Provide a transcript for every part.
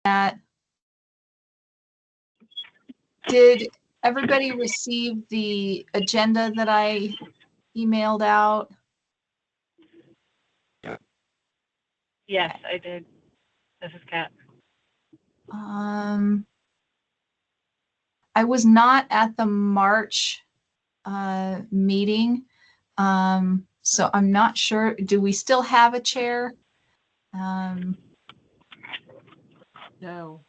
that. Did everybody receive the agenda that I emailed out? Yes, I did. This is Kat. I was not at the March meeting, so I'm not sure. Do we still have a chair? No.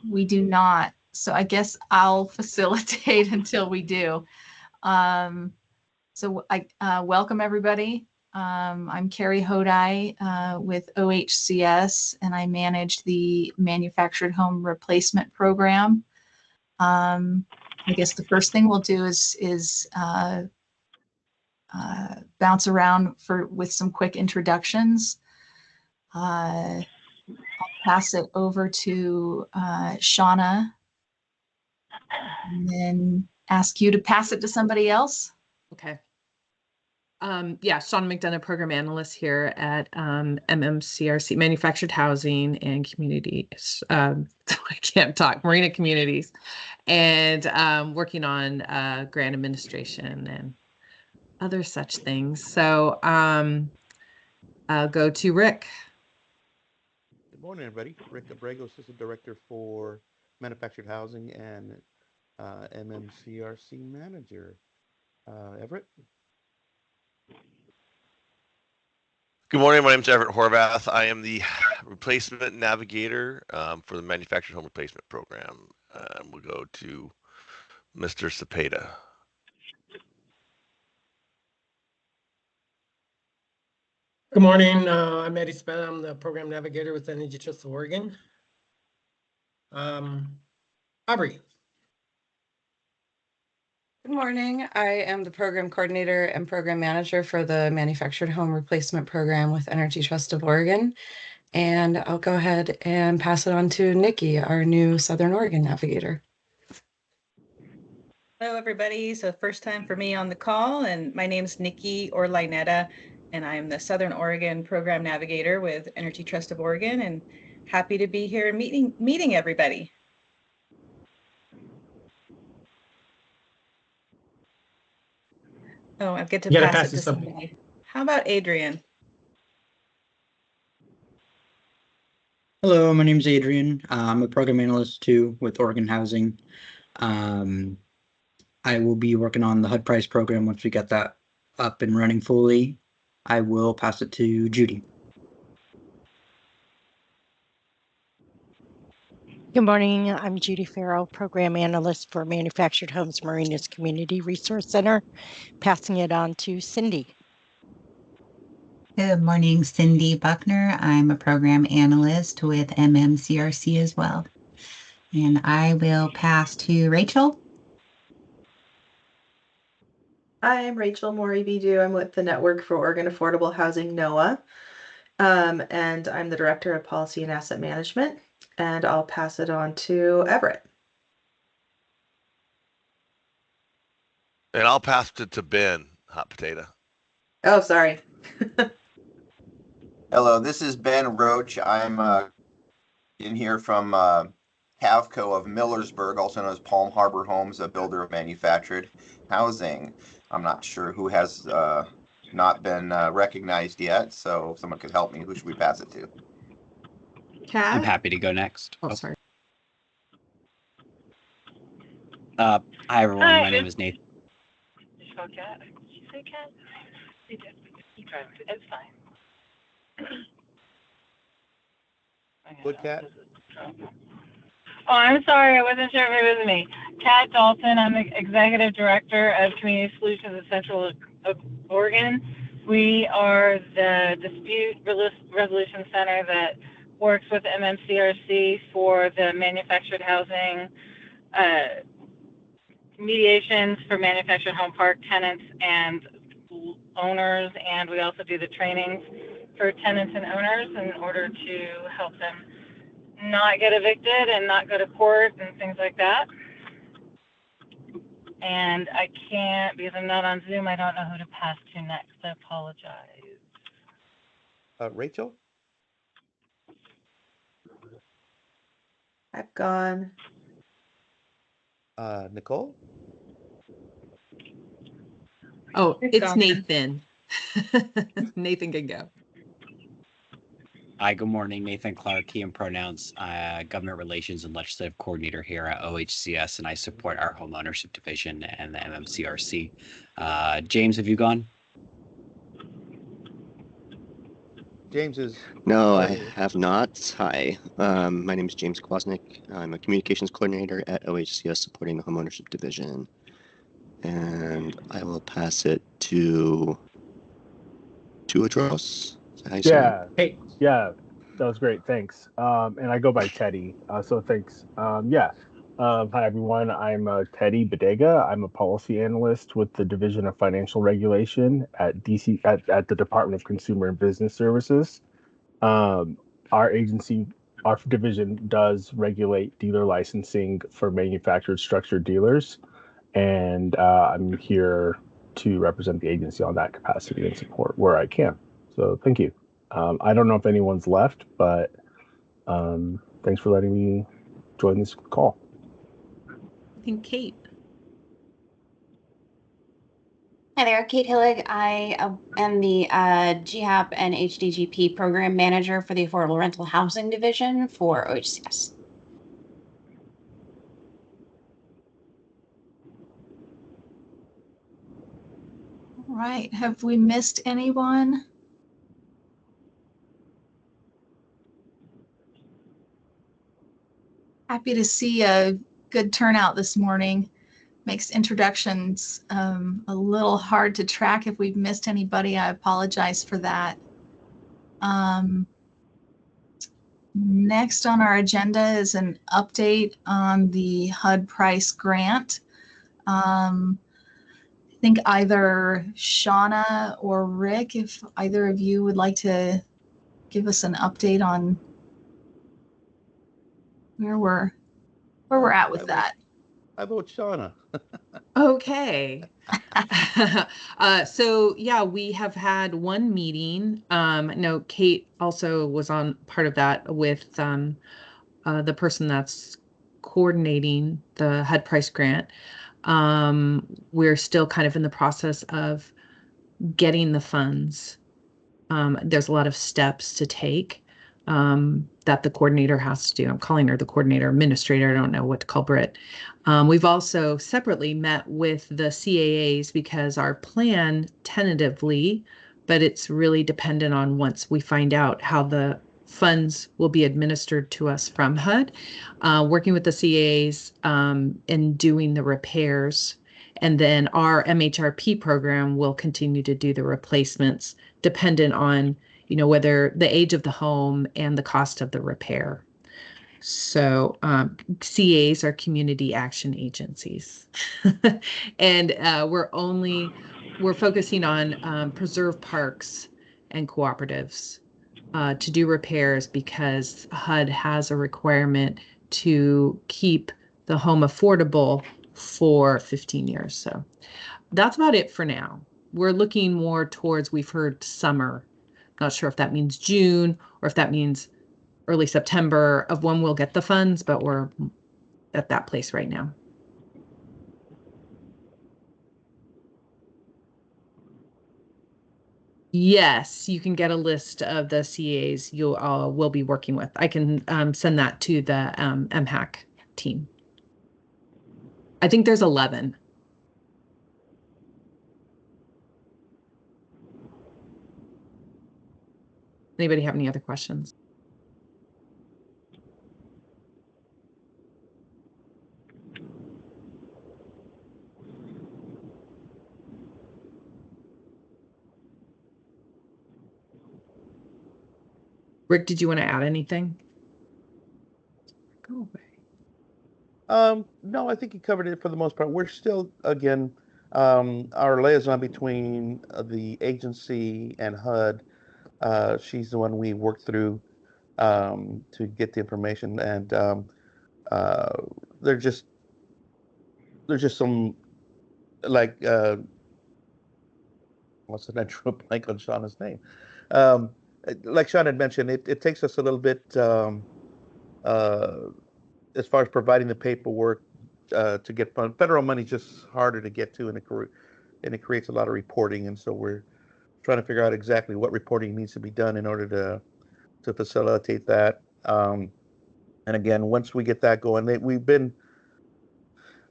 We do not. So I guess I'll facilitate until we do. So I welcome everybody. I'm Carrie Hodai with OHCS, and I manage the Manufactured Home Replacement Program. I guess the first thing we'll do is bounce around with some quick introductions. I'll pass it over to Shauna, and then ask you to pass it to somebody else. Okay. Yeah, Shauna McDonough, program analyst here at MMCRC, Manufactured Housing and Communities. I can't talk, Marina Communities, and working on grant administration and other such things. So I'll go to Rick. Good morning, everybody. Rick Abrego, Assistant Director for Manufactured Housing and MMCRC Manager. Everett? Good morning. My name is Everett Horvath. I am the replacement navigator for the Manufactured Home Replacement Program. We'll go to Mr. Cepeda. Good morning. I'm Eddie Cepeda. I'm the program navigator with Energy Trust of Oregon. Aubrey. Good morning. I am the program coordinator and program manager for the Manufactured Home Replacement Program with Energy Trust of Oregon. And I'll go ahead and pass it on to Nikki, our new Southern Oregon navigator. Hello, everybody. So first time for me on the call, and my name is Nikki Orlinetta, and I'm the Southern Oregon program navigator with Energy Trust of Oregon, and happy to be here meeting everybody. Oh, I get to pass it to somebody. How about Adrian? Hello, my name is Adrian. I'm a program analyst too with Oregon Housing. I will be working on the HUD price program once we get that up and running fully. I will pass it to Judy. Good morning. I'm Judy Farrell, program analyst for Manufactured Homes Marinas Community Resource Center. Passing it on to Cindy. Good morning, Cindy Buckner. I'm a program analyst with MMCRC as well. And I will pass to Rachel. Hi, I'm Rachel Mori-Bidu. I'm with the Network for Oregon Affordable Housing, NOAA. And I'm the Director of Policy and Asset Management. And I'll pass it on to Everett. And I'll pass it to Ben, Hot Potato. Oh, sorry. Hello, this is Ben Roach. I'm in here from Cavco of Millersburg, also known as Palm Harbor Homes, a builder of manufactured housing. I'm not sure who has not been recognized yet, so if someone could help me, who should we pass it to? Kat? I'm happy to go next. Oh, sorry. Hi, everyone. My name is Nathan. Did you call Kat? Did you say Kat? You did. You tried. It's fine. Good, Kat? Oh, I'm sorry. I wasn't sure if it was me. Kat Dalton. I'm the Executive Director of Community Solutions at Central Oregon. We are the Dispute Resolution Center that works with MMCRC for the manufactured housing mediations for manufactured home park tenants and owners, and we also do the trainings for tenants and owners in order to help them not get evicted and not go to court and things like that. And I can't, because I'm not on Zoom, I don't know who to pass to next. I apologize. Rachel? I've gone. Nicole? Oh, It's it's gone. Nathan. Nathan can go. Hi, good morning. Nathan Clark, he and pronouns, Government Relations and Legislative Coordinator here at OHCS, and I support our Home Ownership Division and the MMCRC. James, have you gone? James is. No, I there. have not. Hi, my name is James Kwasnick. I'm a communications coordinator at OHCS supporting the homeownership division. And I will pass it to Atros. Yeah, yeah, that was great. Thanks. And I go by Teddy. So thanks. Hi everyone. I'm Teddy Bodega. I'm a policy analyst with the Division of Financial Regulation at DC at the Department of Consumer and Business Services. Our agency, our division does regulate dealer licensing for manufactured structured dealers, and I'm here to represent the agency on that capacity and support where I can. So thank you. I don't know if anyone's left, but thanks for letting me join this call. I think Kate. Hi there, Kate Hillig. I am the GHAP and HDGP Program Manager for the Affordable Rental Housing Division for OHCS. All right, have we missed anyone? Happy to see a good turnout this morning. Makes introductions a little hard to track. If we've missed anybody, I apologize for that. Next on our agenda is an update on the HUD Price grant. I think either Shauna or Rick, if either of you would like to give us an update on where we're at with that. I vote Shauna. Okay. So yeah, we have had one meeting. No, Kate also was on part of that with the person that's coordinating the HUD Price grant. We're still kind of in the process of getting the funds. There's a lot of steps to take that the coordinator has to do. I'm calling her the coordinator administrator. I don't know what to call Britt. We've also separately met with the CAAs because our plan tentatively, but it's really dependent on once we find out how the funds will be administered to us from HUD, working with the CAAs and doing the repairs. And then our MHRP program will continue to do the replacements dependent on, you know, whether the age of the home and the cost of the repair. So CAs are community action agencies. And we're focusing on preserve parks and cooperatives to do repairs because HUD has a requirement to keep the home affordable for 15 years. So that's about it for now. We're looking more towards, we've heard summer. Not sure if that means June or if that means early September of when we'll get the funds, but we're at that place right now. Yes, you can get a list of the CAs we'll be working with. I can send that to the MHAC team. I think there's 11. Anybody have any other questions? Rick, did you want to add anything? Go away. No, I think you covered it for the most part. We're still, again, our liaison between the agency and HUD. She's the one we worked through to get the information, and there's just some like what's the name? Blank on Shauna's name. Like Shauna had mentioned, it takes us a little bit as far as providing the paperwork to get fund, federal money is just harder to get to, and it creates a lot of reporting, and so we're trying to figure out exactly what reporting needs to be done in order to facilitate that. And again, once we get that going, we've been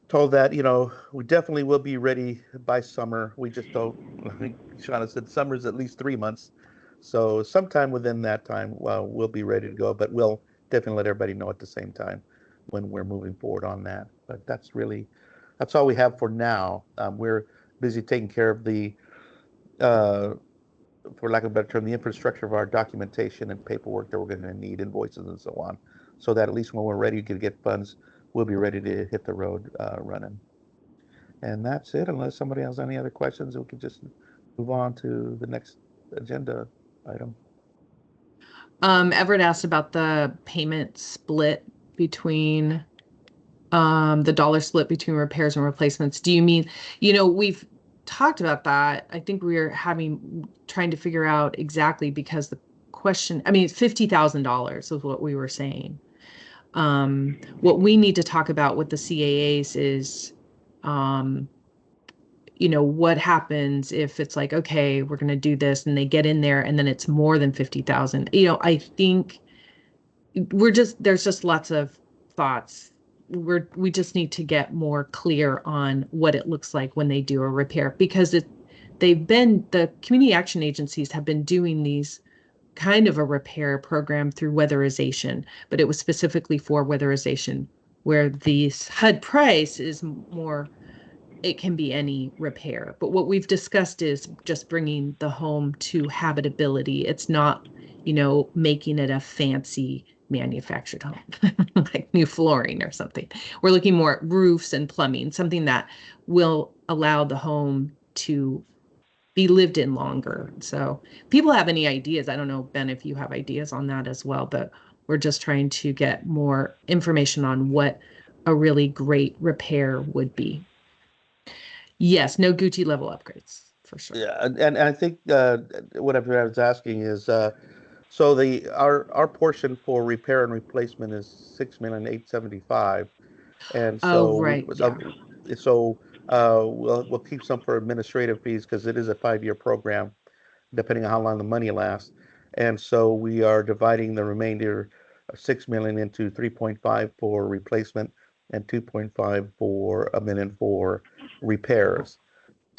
told that, we definitely will be ready by summer. We just don't, like Shauna said, summer's at least 3 months. So sometime within that time, well, we'll be ready to go, but we'll definitely let everybody know at the same time when we're moving forward on that. But that's all we have for now. We're busy taking care of the, for lack of a better term, the infrastructure of our documentation and paperwork that we're going to need, invoices and so on, so that at least when we're ready to get funds, we'll be ready to hit the road running. And that's it. Unless somebody has any other questions, we can just move on to the next agenda item. Everett asked about the payment split between the dollar split between repairs and replacements. Do you mean, we've talked about that. I think we're trying to figure out exactly, because the question, it's $50,000 is what we were saying. What we need to talk about with the CAAs is, what happens if it's like, okay, we're going to do this, and they get in there and then it's more than 50,000. I think there's just lots of thoughts. We just need to get more clear on what it looks like when they do a repair, because the community action agencies have been doing these kind of a repair program through weatherization, but it was specifically for weatherization, where the HUD price is more, it can be any repair. But what we've discussed is just bringing the home to habitability. It's not, making it a fancy manufactured home, like new flooring or something. We're looking more at roofs and plumbing, something that will allow the home to be lived in longer. So people have any ideas? I don't know, Ben, if you have ideas on that as well, but we're just trying to get more information on what a really great repair would be. Yes, no Gucci level upgrades for sure. Yeah, and I think what I was asking is, so our portion for repair and replacement is $6,875,000, and so right, we'll keep some for administrative fees because it is a 5-year program, depending on how long the money lasts, and so we are dividing the remainder of $6 million into 3.5 for replacement and 2.5 million for repairs,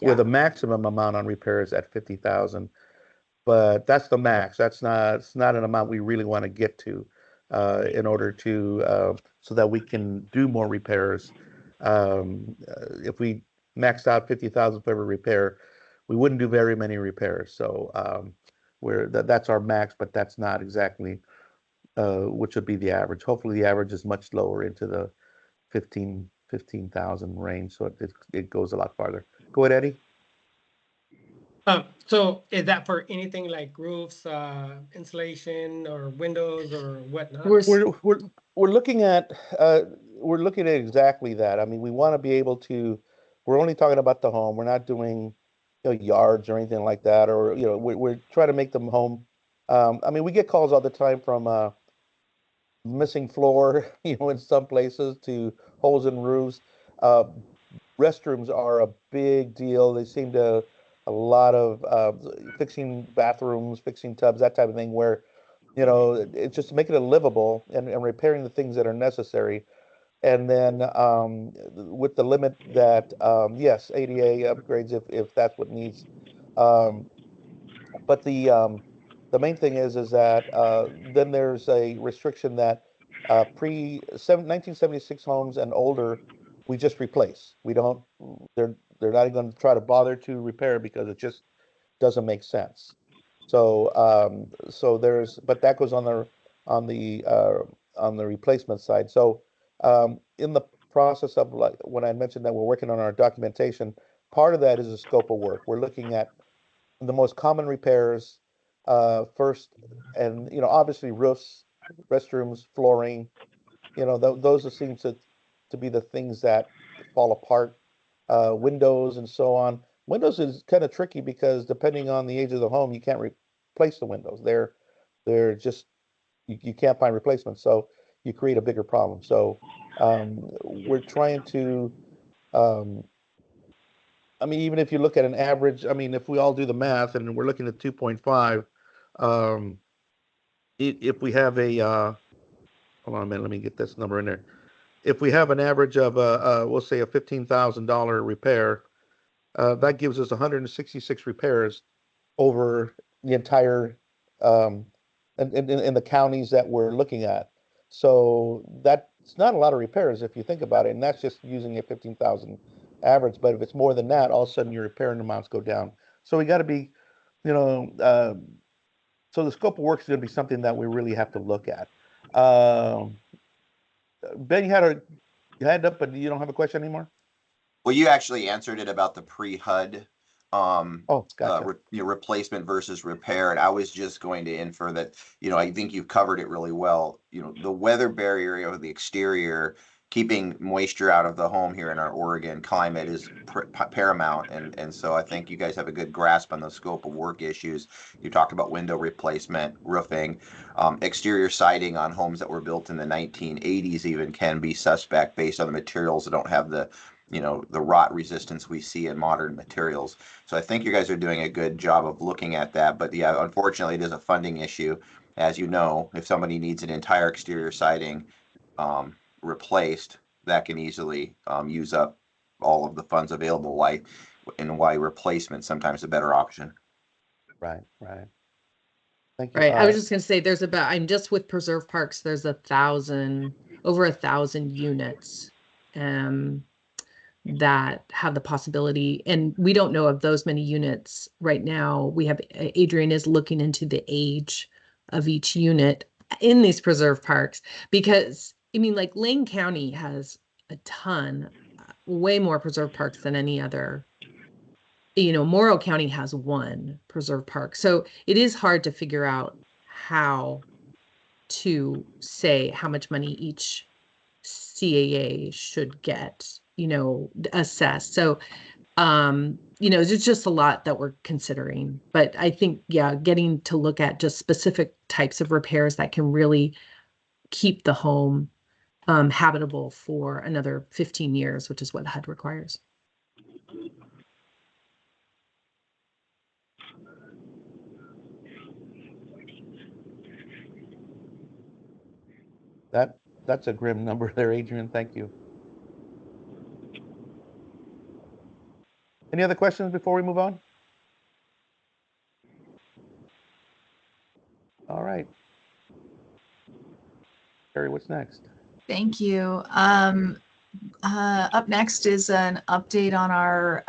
with a maximum amount on repairs at 50,000. But that's the max. It's not an amount we really want to get to in order to so that we can do more repairs. If we maxed out 50,000 for every repair, we wouldn't do very many repairs. So that's our max, but that's not exactly which would be the average. Hopefully, the average is much lower into the 15,000 range, so it goes a lot farther. Go ahead, Eddie. So is that for anything like roofs, insulation, or windows, or whatnot? We're looking at exactly that. We want to be able to. We're only talking about the home. We're not doing yards or anything like that, or we're trying to make them home. We get calls all the time from missing floor, in some places, to holes in roofs. Restrooms are a big deal. They seem to a lot of fixing bathrooms, fixing tubs, that type of thing, where it's just making it livable and repairing the things that are necessary. And then with the limit that yes, ADA upgrades if that's what needs. But the main thing is that then there's a restriction that pre-1976 homes and older, we just replace. We don't. They're not even going to try to bother to repair because it just doesn't make sense. So but that goes on the replacement side. So in the process of, like when I mentioned that we're working on our documentation, part of that is a scope of work. We're looking at the most common repairs first, and obviously roofs, restrooms, flooring. Those seem to be the things that fall apart. Windows and so on. Windows is kind of tricky because depending on the age of the home, you can't replace the windows. They're just you can't find replacements. So you create a bigger problem. So we're trying to, I mean, even if you look at an average, I mean, if we all do the math and we're looking at 2.5, if we have a, hold on a minute, let me get this number in there. If we have an average of, we'll say a $15,000 repair, that gives us 166 repairs over the entire, in the counties that we're looking at. So that's not a lot of repairs if you think about it, and that's just using a 15,000 average. But if it's more than that, all of a sudden your repairing amounts go down. So we got to be, so the scope of work is going to be something that we really have to look at. Ben, you had your hand up, but you don't have a question anymore? Well, you actually answered it about the pre-HUD gotcha. Replacement versus repair. And I was just going to infer that, I think you've covered it really well. The weather barrier of the exterior, keeping moisture out of the home here in our Oregon climate is paramount. And so I think you guys have a good grasp on the scope of work issues. You talked about window replacement, roofing, exterior siding on homes that were built in the 1980s even can be suspect based on the materials that don't have the rot resistance we see in modern materials. So I think you guys are doing a good job of looking at that. But yeah, unfortunately, it is a funding issue. As you know, if somebody needs an entire exterior siding replaced, that can easily use up all of the funds available. Why replacement sometimes a better option. Right. Thank you. Right. I was just going to say I'm just with preserve parks. There's over 1,000 units that have the possibility, and we don't know of those many units right now. Adrian is looking into the age of each unit in these preserve parks, because like Lane County has a ton, way more preserve parks than any other. Morrow County has one preserve park. So it is hard to figure out how to say how much money each CAA should get, assessed. So, there's just a lot that we're considering. But I think, getting to look at just specific types of repairs that can really keep the home habitable for another 15 years, which is what HUD requires. That's a grim number there, Adrian. Thank you. Any other questions before we move on? All right. Carrie, what's next? Thank you. Up next is an update on our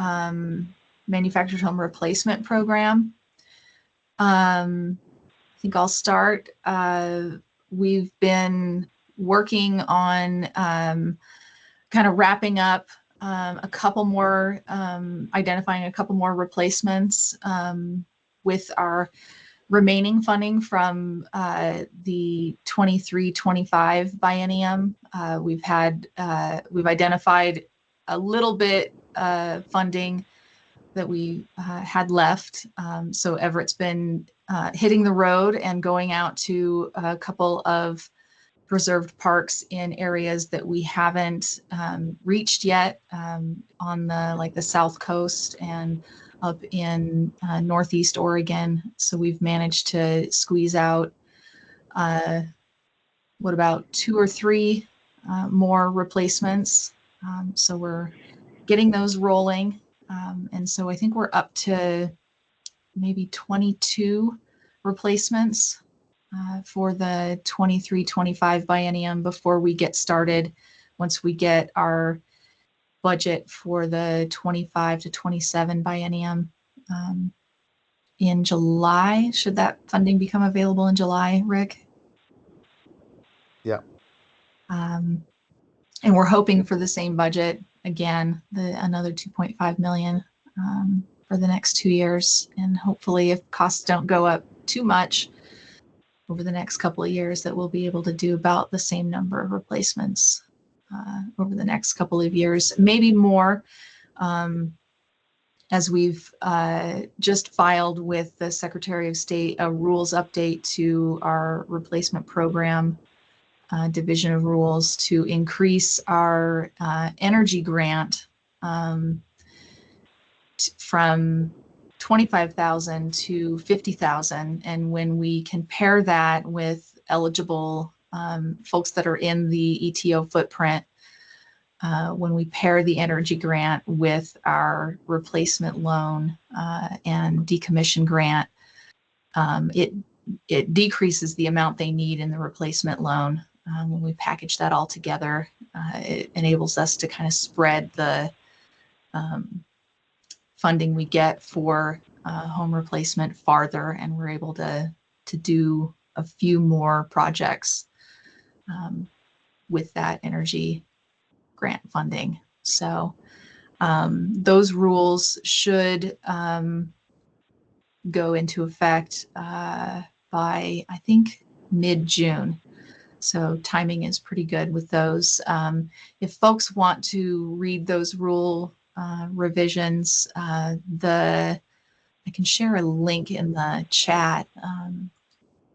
manufactured home replacement program. I think I'll start. We've been working on kind of wrapping up identifying a couple more replacements with our remaining funding from the 23-25 biennium. We've identified a little bit funding that we had left. So Everett's been hitting the road and going out to a couple of preserved parks in areas that we haven't reached yet, on the South Coast and up in Northeast Oregon. So we've managed to squeeze out about 2 or 3 more replacements. So we're getting those rolling. And so I think we're up to maybe 22 replacements for the 23-25 biennium before we get started. Once we get our budget for the 25-27 biennium in July. Should that funding become available in July, Rick? Yeah. And we're hoping for the same budget again, another 2.5 million for the next 2 years. And hopefully, if costs don't go up too much over the next couple of years, that we'll be able to do about the same number of replacements over the next couple of years, maybe more, as we've just filed with the Secretary of State a rules update to our replacement program Division of Rules to increase our energy grant from 25,000 to 50,000. And when we compare that with eligible folks that are in the ETO footprint, when we pair the energy grant with our replacement loan and decommission grant, it decreases the amount they need in the replacement loan. When we package that all together, it enables us to kind of spread the funding we get for home replacement farther, and we're able to do a few more projects with that energy grant funding. So those rules should go into effect by, I think, mid-June. So timing is pretty good with those. If folks want to read those rule revisions, I can share a link in the chat.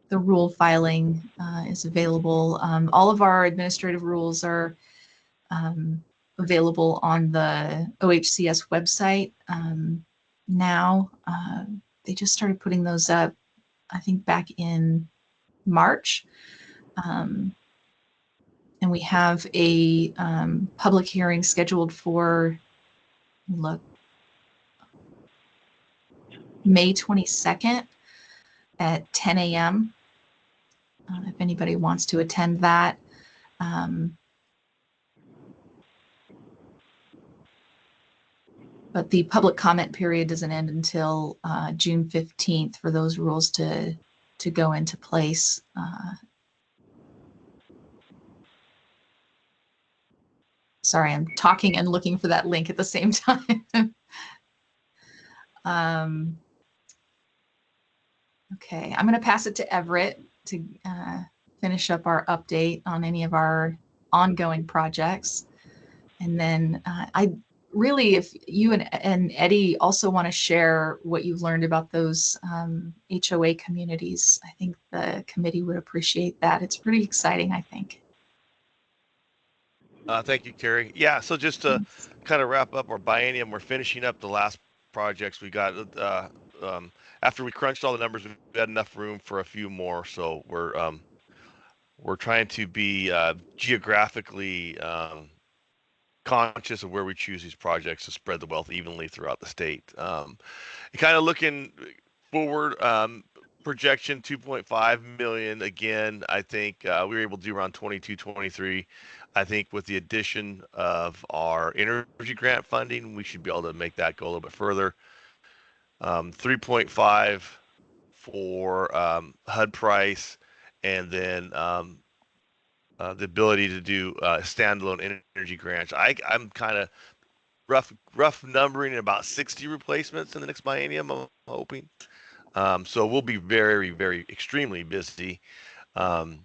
The rule filing is available. All of our administrative rules are available on the OHCS website now. They just started putting those up, I think, back in March. And we have a public hearing scheduled for, May 22nd at 10 a.m. If anybody wants to attend that. But the public comment period doesn't end until June 15th for those rules to go into place. Sorry, I'm talking and looking for that link at the same time. Okay, I'm going to pass it to Everett to finish up our update on any of our ongoing projects. And then I really, if you and Eddie also want to share what you've learned about those HOA communities, I think the committee would appreciate that. It's pretty exciting, I think. Thank you, Carrie. Yeah, so just to kind of wrap up our biennium, we're finishing up the last projects we got. After we crunched all the numbers, we had enough room for a few more. So we're trying to be geographically conscious of where we choose these projects to spread the wealth evenly throughout the state. Kind of looking forward, projection 2.5 million. Again, I think we were able to do around 22, 23. I think with the addition of our energy grant funding, we should be able to make that go a little bit further. 3.5 for HUD price, and then the ability to do standalone energy grants. I'm kind of rough numbering about 60 replacements in the next biennium, I'm hoping. So we'll be very, very extremely busy. One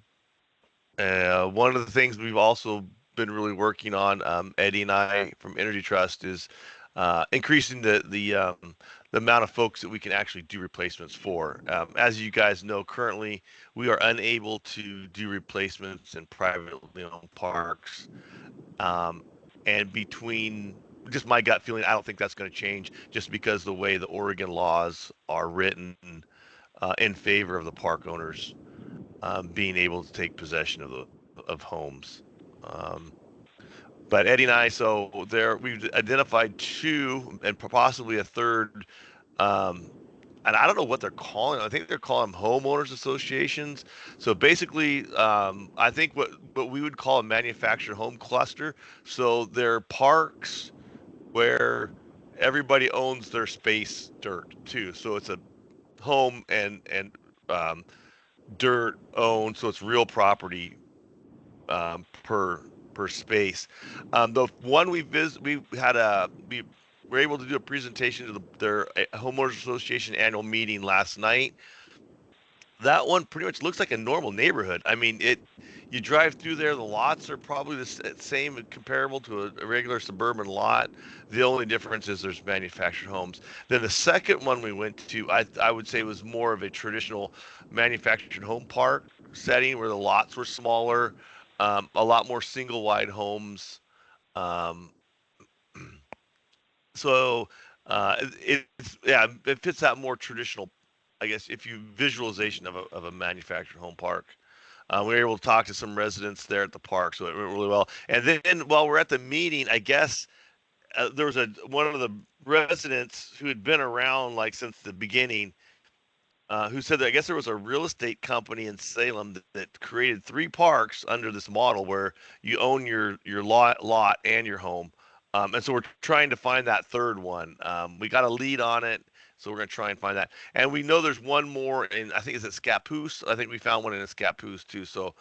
of the things we've also been really working on, Eddie and I from Energy Trust, is increasing the amount of folks that we can actually do replacements for. As you guys know, currently we are unable to do replacements in privately owned parks. And between just my gut feeling, I don't think that's going to change, just because the way the Oregon laws are written in favor of the park owners being able to take possession of homes. But Eddie and I, so we've identified 2 and possibly a third, and I don't know what they're calling them. I think they're calling them homeowners associations. So basically, I think what we would call a manufactured home cluster. So they're parks where everybody owns their space dirt too. So it's a home and dirt owned, so it's real property per space. The one we were able to do a presentation to their homeowners association annual meeting last night. That one pretty much looks like a normal neighborhood. I mean, you drive through there, the lots are probably the same and comparable to a regular suburban lot. The only difference is there's manufactured homes. Then the second one we went to, I would say was more of a traditional manufactured home park. setting where the lots were smaller, a lot more single wide homes. So it fits that more traditional, I guess, if you visualization of a manufactured home park. We were able to talk to some residents there at the park, so it went really well. And then while we're at the meeting, I guess there was one of the residents who had been around like since the beginning, who said that I guess there was a real estate company in Salem that created 3 parks under this model where you own your lot and your home. And so we're trying to find that third one. We got a lead on it, so we're going to try and find that. And we know there's one more in, I think it's at Scappoose. I think we found one in Scappoose too. So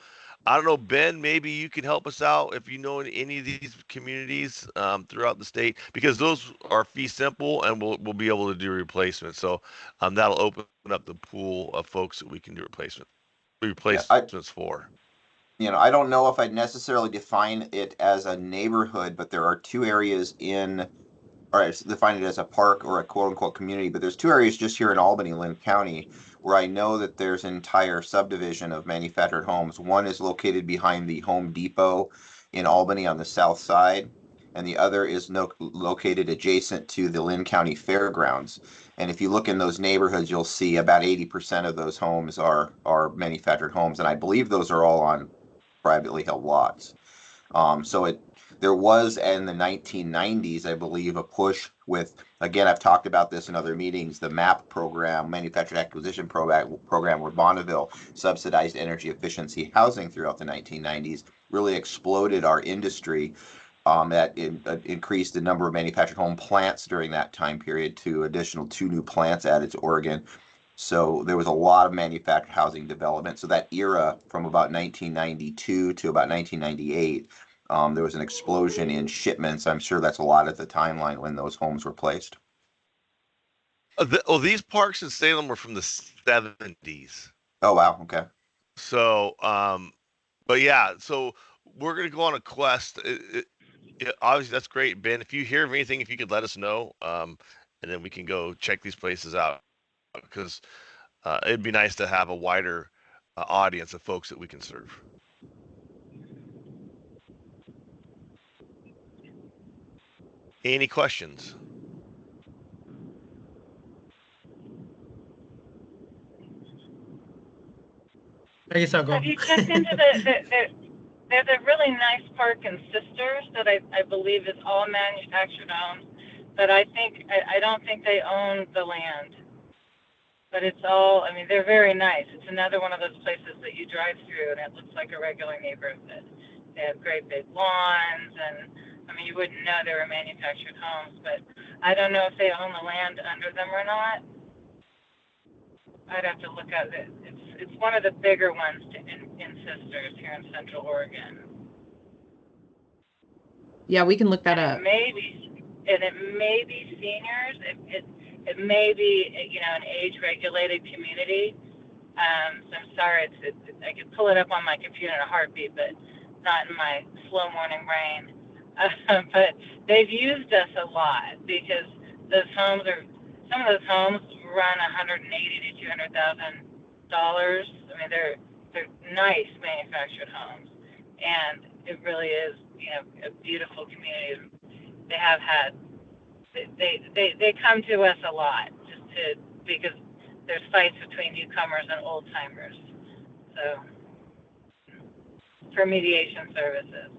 I don't know, Ben, maybe you can help us out if you know any of these communities throughout the state, because those are fee simple and we'll be able to do replacement. So that'll open up the pool of folks that we can do replacements for. You know, I don't know if I'd necessarily define it as a neighborhood, but there are 2 areas define it as a park or a quote unquote community, but there's 2 areas just here in Albany, Lynn County, where I know that there's an entire subdivision of manufactured homes. One is located behind the Home Depot in Albany on the south side, and the other is located adjacent to the Lynn County Fairgrounds. And if you look in those neighborhoods, you'll see about 80% of those homes are manufactured homes, and I believe those are all on privately held lots. There was in the 1990s, I believe, a push with, again, I've talked about this in other meetings, the MAP program, Manufactured Acquisition Program, where Bonneville subsidized energy efficiency housing throughout the 1990s, really exploded our industry. That increased the number of manufactured home plants during that time period to additional 2 new plants added to Oregon. So there was a lot of manufactured housing development. So that era from about 1992 to about 1998, there was an explosion in shipments. I'm sure that's a lot of the timeline when those homes were placed. These parks in Salem were from the 70s. Oh, wow. Okay. So, but yeah, so we're going to go on a quest. Obviously, that's great, Ben. If you hear of anything, if you could let us know, and then we can go check these places out, because it'd be nice to have a wider audience of folks that we can serve. Any questions? I guess I'll go. Have you checked into there's a really nice park in Sisters that I believe is all manufactured homes, but I don't think they own the land. But it's all, I mean, they're very nice. It's another one of those places that you drive through and it looks like a regular neighborhood. They have great big lawns, and I mean, you wouldn't know they were manufactured homes, but I don't know if they own the land under them or not. I'd have to look at it. It's one of the bigger ones in Sisters here in Central Oregon. Yeah, we can look that up. It may be seniors. It may be, you know, an age-regulated community. So I'm sorry, I could pull it up on my computer in a heartbeat, but not in my slow morning brain. But they've used us a lot because some of those homes run $180,000 to $200,000. I mean, they're nice manufactured homes, and it really is, you know, a beautiful community. They have had. They come to us a lot because there's fights between newcomers and old timers. So for mediation services.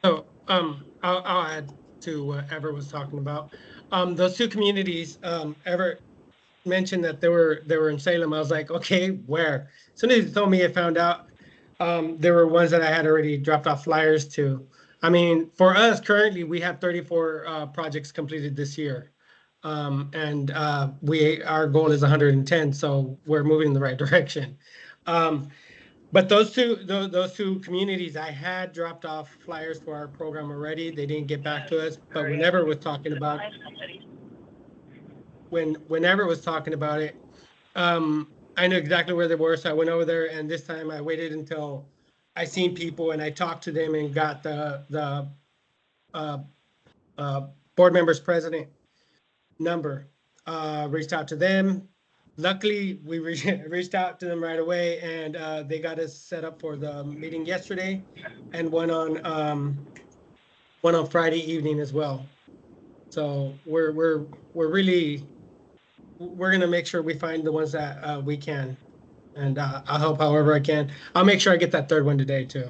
So I'll add to what Ever was talking about. Those 2 communities, Ever mentioned that they were in Salem. I was like, okay, where? As soon as he told me, I found out there were ones that I had already dropped off flyers to. I mean, for us currently, we have 34 projects completed this year. And our goal is 110, so we're moving in the right direction. But those two communities, I had dropped off flyers for our program already. They didn't get back to us, but whenever was talking about it, I knew exactly where they were, so I went over there, and this time I waited until I seen people and I talked to them and got the board members president number reached out to them. Luckily, we reached out to them right away, and they got us set up for the meeting yesterday, and one on Friday evening as well. So we're gonna make sure we find the ones that we can, and I'll help however I can. I'll make sure I get that third one today too.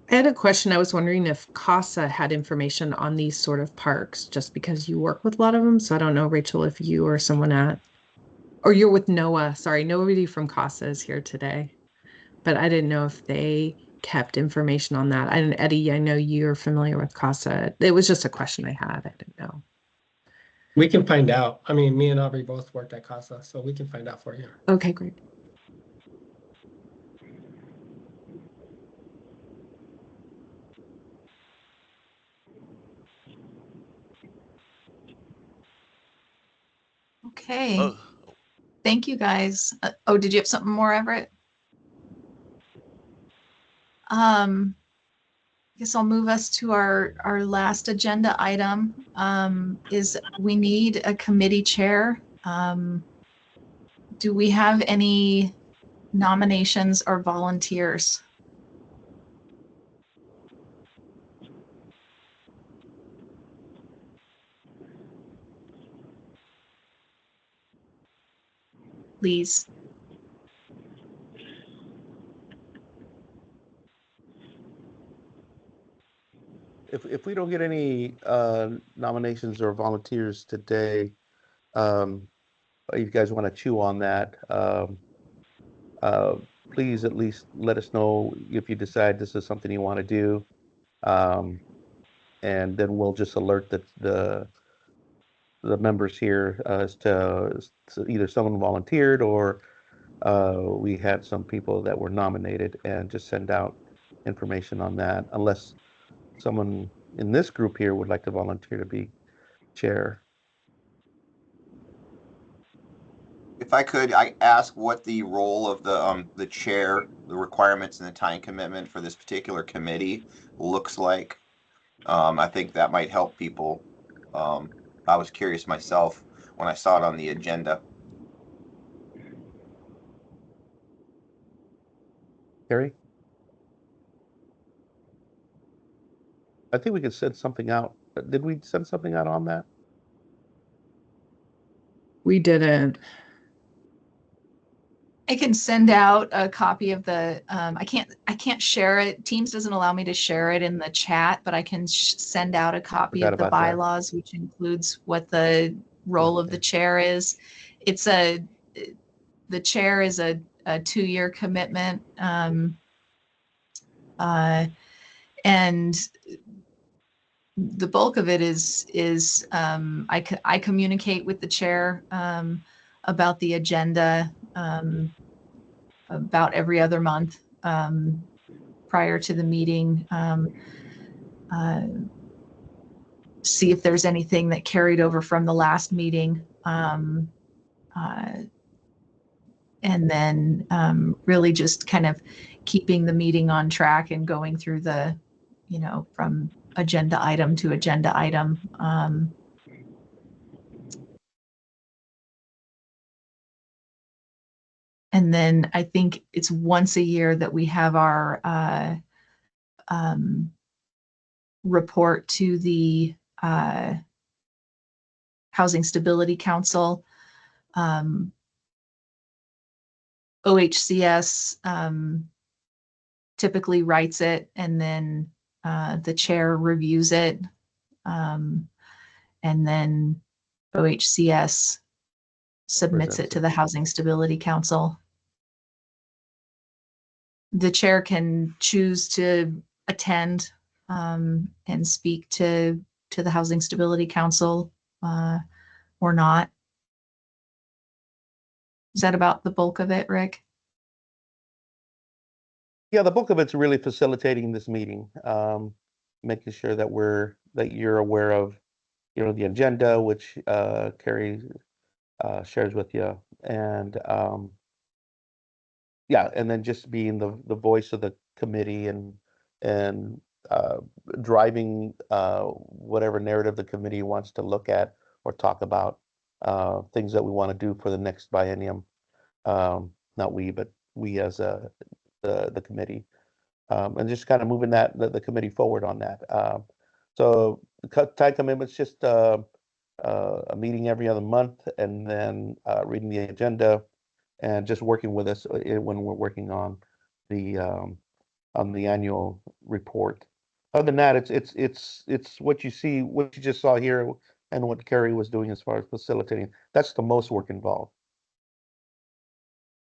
I had a question. I was wondering if CASA had information on these sort of parks, just because you work with a lot of them. So I don't know, Rachel, if you or someone or you're with NOAA. Sorry, nobody from CASA is here today, but I didn't know if they kept information on that. And Eddie, I know you're familiar with CASA. It was just a question I had. I didn't know. We can find out. I mean, me and Aubrey both worked at CASA, so we can find out for you. Okay, great. Okay. Oh, Thank you, guys. Oh, did you have something more, Everett? I guess I'll move us to our last agenda item. Is we need a committee chair. Do we have any nominations or volunteers? Please. If we don't get any nominations or volunteers today, you guys want to chew on that, please at least let us know if you decide this is something you want to do, and then we'll just alert the members here as to either someone volunteered or we had some people that were nominated, and just send out information on that, unless someone in this group here would like to volunteer to be chair. If I could, I ask what the role of the chair, the requirements and the time commitment for this particular committee looks like. I think that might help people. I was curious myself when I saw it on the agenda. Carrie? I think we could send something out. Did we send something out on that? We didn't. I can send out a copy of the, I can't share it. Teams doesn't allow me to share it in the chat, but I can send out a copy Forgot of the about that. bylaws, which includes what the role of the chair is. The chair is a 2-year commitment. And the bulk of it is I communicate with the chair about the agenda about every other month prior to the meeting. See if there's anything that carried over from the last meeting. And then really just kind of keeping the meeting on track and going through the, from agenda item to agenda item. And then I think it's once a year that we have our report to the Housing Stability Council. OHCS typically writes it, and then the chair reviews it, and then OHCS submits it to the Housing Stability Council. The chair can choose to attend and speak to the Housing Stability Council or not. Is that about the bulk of it, Rick? Yeah, the bulk of it's really facilitating this meeting, making sure that you're aware of, the agenda, which Carrie shares with you. And yeah, and then just being the voice of the committee and driving whatever narrative the committee wants to look at or talk about, things that we want to do for the next biennium. Not we, but we as the committee, and just kind of moving the committee forward on that. So the time commitment's just a meeting every other month, and then reading the agenda and just working with us when we're working on the annual report. Other than that, it's what you see, what you just saw here, and what Carrie was doing as far as facilitating. That's the most work involved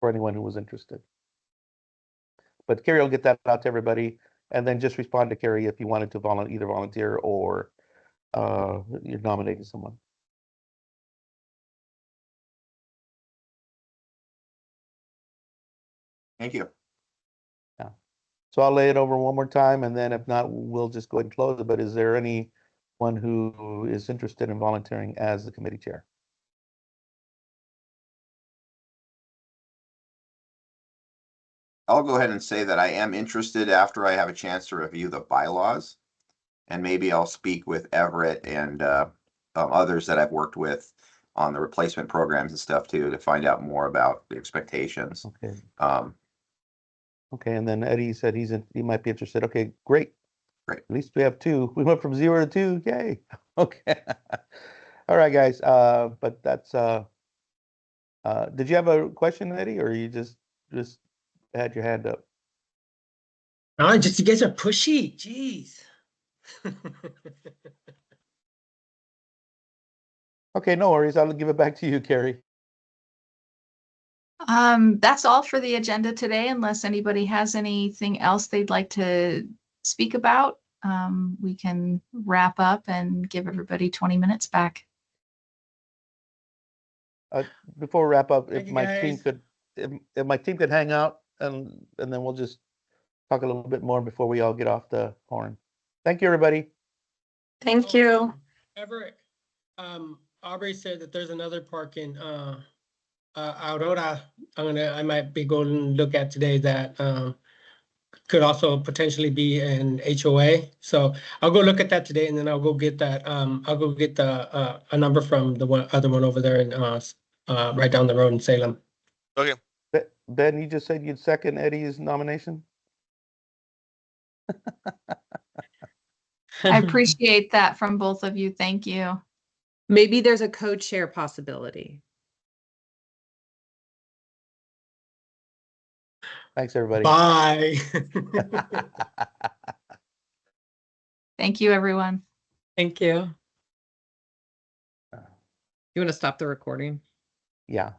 for anyone who was interested. But Carrie will get that out to everybody, and then just respond to Carrie if you wanted to either volunteer or you're nominating someone. Thank you. Yeah. So I'll lay it over one more time, and then if not, we'll just go ahead and close it. But is there anyone who is interested in volunteering as the committee chair? I'll go ahead and say that I am interested after I have a chance to review the bylaws, and maybe I'll speak with Everett and others that I've worked with on the replacement programs and stuff too, to find out more about the expectations. Okay. Okay, and then Eddie said he might be interested. Okay, great. Great. At least we have two. We went from 0 to 2. Yay. Okay. All right, guys. But that's did you have a question, Eddie, or you just had your hand up? No, just you guys are pushy. Jeez. Okay, no worries. I'll give it back to you, Carrie. That's all for the agenda today, unless anybody has anything else they'd like to speak about. We can wrap up and give everybody 20 minutes back. Before we wrap up, if you, my guys. team could, if my team could hang out, and then we'll just talk a little bit more before we all get off the horn. Thank you, everybody. Thank you. Everett, Aubrey said that there's another park in Aurora. I might be going to look at today that could also potentially be an HOA. So I'll go look at that today, and then I'll go get that. I'll go get the a number from the other one over there in right down the road in Salem. Okay. Ben, you just said you'd second Eddie's nomination? I appreciate that from both of you. Thank you. Maybe there's a co-chair possibility. Thanks, everybody. Bye. Thank you, everyone. Thank you. You want to stop the recording? Yeah.